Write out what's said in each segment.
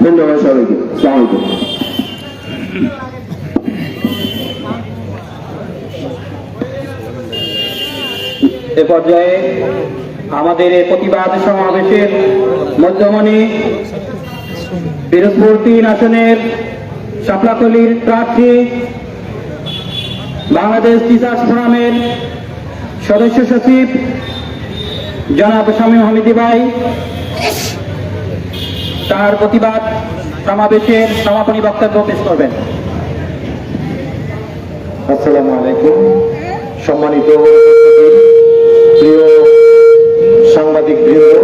ধন্যবাদ সবাইকে। আসসালামু আলাইকুম। এ পর্যায়ে আমাদের এই প্রতিবাদ সমাবেশের মধ্যমণি পিরোজপুর 3 আসনের শাপলাকলির প্রার্থী বাংলাদেশ টিচার্স ফোরামের সদস্য সচিব জনাব শামীম হামিদি ভাই তার প্রতিবাদ সমাবেশের সমাপনী বক্তব্য পেশ করবেন। আসসালামু আলাইকুম। সম্মানিত প্রিয় সাংবাদিক বৃন্দ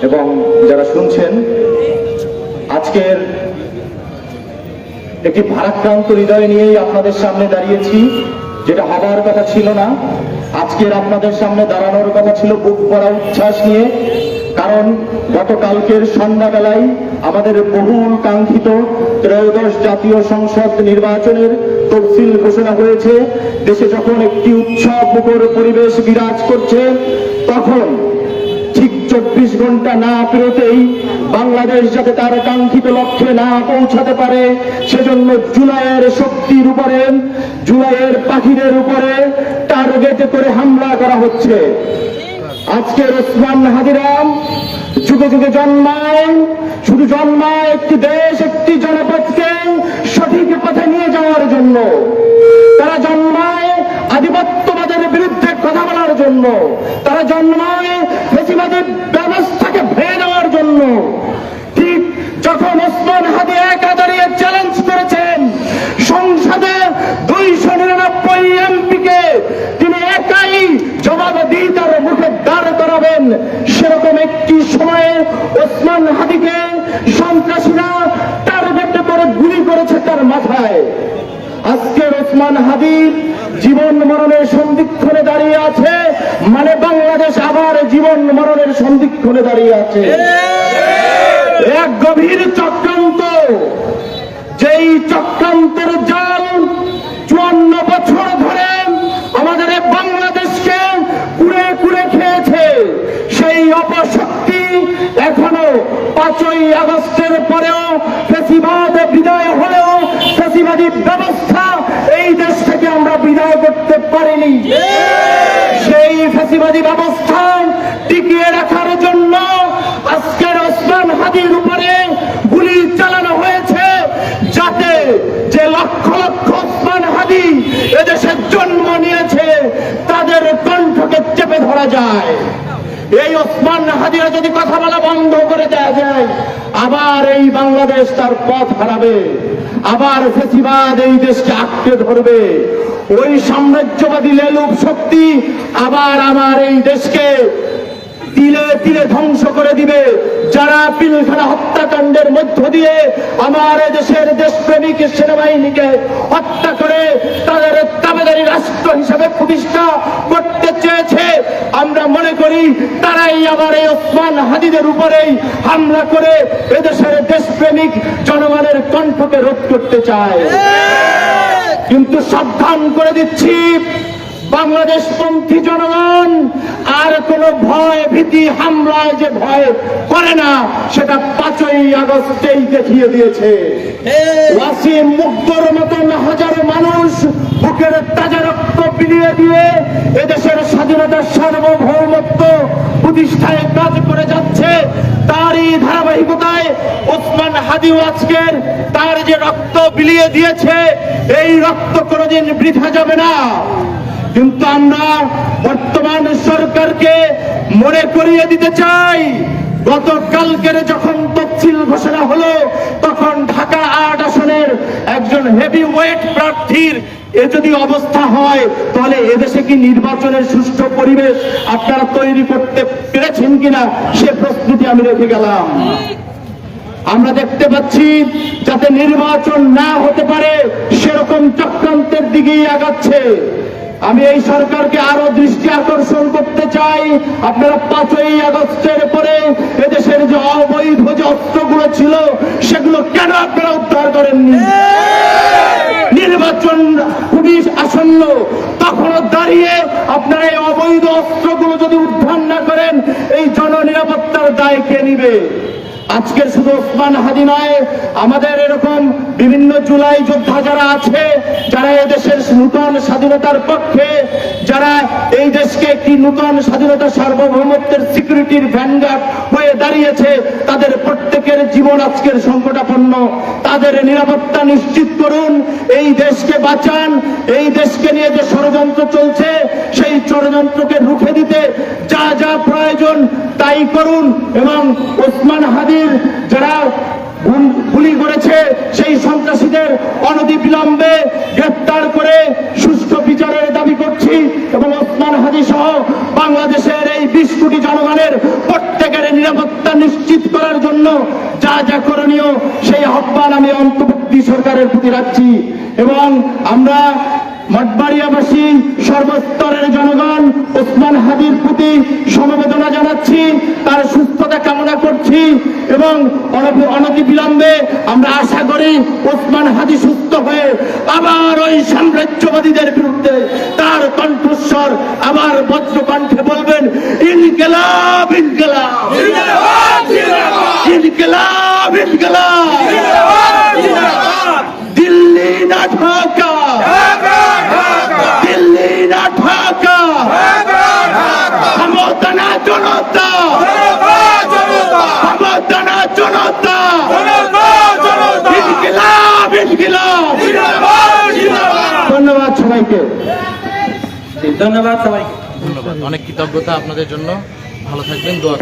এবং যারা শুনছেন, আজকের একটি ভারাক্রান্ত হৃদয় নিয়েই আপনাদের সামনে দাঁড়িয়েছি। যেটা হবার কথা ছিল না, আজকের আপনাদের সামনে দাঁড়ানোর কথা ছিল বুক ভরা উচ্ছ্বাস নিয়ে। কারণ গতকালকের সন্ধ্যাবেলায় আমাদের বহুল কাঙ্ক্ষিত ত্রয়োদশ জাতীয় সংসদ নির্বাচনের তফসিল ঘোষণা হয়েছে। দেশে যখন একটি উৎসব মুখর পরিবেশ বিরাজ করছে, তখন ঠিক 24 ঘন্টা না পেরোতেই বাংলাদেশ যাতে তার কাঙ্ক্ষিত লক্ষ্যে না পৌঁছাতে পারে, সেজন্য জুলাইয়ের শক্তির উপরে, জুলাইয়ের পাখিদের উপরে টার্গেট করে হামলা করা হচ্ছে। আজকের ওসমান হাদিরা যুগে যুগে জন্মায়, শুধু জন্মায় একটি দেশ, একটি জনপদকে সঠিক পথে নিয়ে যাওয়ার জন্য। তারা জন্মায় আধিপত্যবাদের বিরুদ্ধে কথা বলার জন্য, তারা জন্মায় ফ্যাসিবাদী ব্যবস্থাকে ভেঙে দেওয়ার জন্য। ঠিক যখন ওসমান হাদি একা দাঁড়িয়ে চ্যালেঞ্জ করেছেন সংসদে 299 এমপিকে তিনি একাই জবাব দিয়ে তার মুখে দাঁড় করাবেন, সেরকম একটি সময়ে ওসমান হাদিকে সন্ত্রাসীরা টার্গেট করে গুলি করেছে তার মাথায়। আজকের ওসমান হাদি জীবন মরণের সন্ধিক্ষণে দাঁড়িয়ে আছে, মানে বাংলাদেশ আবার জীবন মরণের সন্ধিক্ষণে দাঁড়িয়ে আছে। এক গভীর চক্রান্ত, যেই চক্রান্তের জাল 54 বছর ধরে আমাদের বাংলাদেশকে কুড়ে কুড়ে খেয়েছে। সেই অপশক্তি এখনো 5ই আগস্টের পরেও ফ্যাসিবাদ বিদায় হলেও ফ্যাসিবাদী ব্যবস্থা এই দেশ থেকে আমরা বিদায় করতে পারিনি। সেই ফ্যাসিবাদী ব্যবস্থা টিকিয়ে রাখার জন্য আজকের ওসমান হাদির উপরে গুলি চালানো হয়েছে, যাতে যে লক্ষ লক্ষ ওসমান হাদি এদেশের জন্ম নিয়েছে তাদের কণ্ঠকে চেপে ধরা যায়। এই ওসমান হাদিরা যদি কথা বলা বন্ধ করে দেওয়া যায়, আবার এই বাংলাদেশ তার পথ হারাবে, আবার ফ্যাসিবাদ এই দেশকে আঁকড়ে ধরবে। ওই সাম্রাজ্যবাদী লেলুপ শক্তি আবার আমার এই দেশকে তিলে তিলে ধ্বংস করে দিবে। যারা পিলখানা হত্যাকাণ্ডের মধ্য দিয়ে আমার দেশের দেশপ্রেমিক সেনাবাহিনীকে হত্যা করে তাদের তাবেদারি রাষ্ট্র হিসেবে প্রতিষ্ঠা করতে চেয়েছে, আমরা মনে করি তারাই আবার এই ওসমান হাদিদের উপরেই হামলা করে এদেশের দেশপ্রেমিক জনগণের কণ্ঠকে রোধ করতে চায়। কিন্তু সাবধান করে দিচ্ছি, বাংলাদেশপন্থী জনগণ আর কোন ভয় ভীতি হামলায় যে ভয় করে না, সেটা 5ই আগস্টেই দেখিয়ে দিয়েছে। ওয়াসিম মুগ্ধর মতন হাজারো মানুষ বুকের তাজা রক্ত বিলিয়ে দিয়ে এদেশের স্বাধীনতার সার্বভৌমত্ব প্রতিষ্ঠায় কাজ করে যাচ্ছে। তারই ধারাবাহিকতায় ওসমান হাদিও আজকের তার যে রক্ত বিলিয়ে দিয়েছে, এই রক্ত কোনোদিন বৃথা যাবে না। কিন্তু আমরা বর্তমান সরকারকে মনে করিয়ে দিতে চাই, গতকালকের যখন তফসিল ঘোষণা হলো, তখন ঢাকা 8 আসনের একজন হেভি ওয়েট প্রার্থীর এ যদি অবস্থা হয়, তাহলে এদেশে কি নির্বাচনের সুষ্ঠু পরিবেশ আপনারা তৈরি করতে পেরেছেন কিনা, সে প্রশ্নটি আমি রেখে গেলাম। আমরা দেখতে পাচ্ছি যাতে নির্বাচন না হতে পারে সেরকম চক্রান্তের দিকেই আগাচ্ছে। আমি এই সরকারকে আরো দৃষ্টি আকর্ষণ করতে চাই, আপনারা 5ই আগস্টের পরে এদেশের যে অবৈধ যে অস্ত্রগুলো ছিল সেগুলো কেন আপনারা উদ্ধার করেননি? নির্বাচন খুবই আসন্ন, তখনও দাঁড়িয়ে আপনারা এই অবৈধ অস্ত্রগুলো যদি উদ্ধার না করেন, এই জননিরাপত্তার দায় কে নিবে? আজকের শুধু ওসমান হাদি নয়, আমাদের এরকম বিভিন্ন জুলাই যোদ্ধা যারা আছে, যারা এই দেশের নূতন স্বাধীনতার পক্ষে, যারা এই দেশকে একটি নূতন স্বাধীনতা সার্বভৌমত্বের সিকিউরিটির ভ্যানগার্ড হয়ে দাঁড়িয়েছে, তাদের প্রত্যেকের জীবন আজকের সংকটাপন্ন। তাদের নিরাপত্তা নিশ্চিত করুন, এই দেশকে বাঁচান। এই দেশকে নিয়ে যে ষড়যন্ত্র চলছে, সেই ষড়যন্ত্রকে রুখে দিতে যা যা প্রয়োজন তাই করুন। এবং ওসমান হাদির যারা গুলি করেছে সেই সন্ত্রাসীদের অনতিবিলম্বে গ্রেফতার করে সুষ্ঠু বিচারের দাবি করছি। এবং ওসমান হাদি সহ বাংলাদেশের এই 20 কোটি জনগণের প্রত্যেকের নিরাপত্তা নিশ্চিত করার জন্য যা যা করণীয় সেই আহ্বান আমি অন্তর্বর্তী সরকারের প্রতি রাখছি। এবং আমরা মঠবাড়িয়াবাসী সর্বস্তরের জনগণ ওসমান হাদির প্রতি সমবেদনা জানাচ্ছি, তার সুস্থতা কামনা করছি। এবং অনতিবিলম্বে আমরা আশা করি ওসমান হাদি সুস্থ হয়ে আবার ওই সাম্রাজ্যবাদীদের বিরুদ্ধে তার কণ্ঠস্বর আবার বজ্রকণ্ঠে বলবেন, ইনকিলাব ইনকিলাব ইনকিলাব ইনকিলাব, দিল্লি না ঢাকা, দিল্লি না ঢাকা, ক্ষমতা না জনতা, ক্ষমতা না জনতা, ইনকিলাব ইনকিলাব। ধন্যবাদ সবাইকে। ধন্যবাদ সবাইকে। ধন্যবাদ, অনেক কৃতজ্ঞতা আপনাদের জন্য। ভালো থাকবেন, দোয়া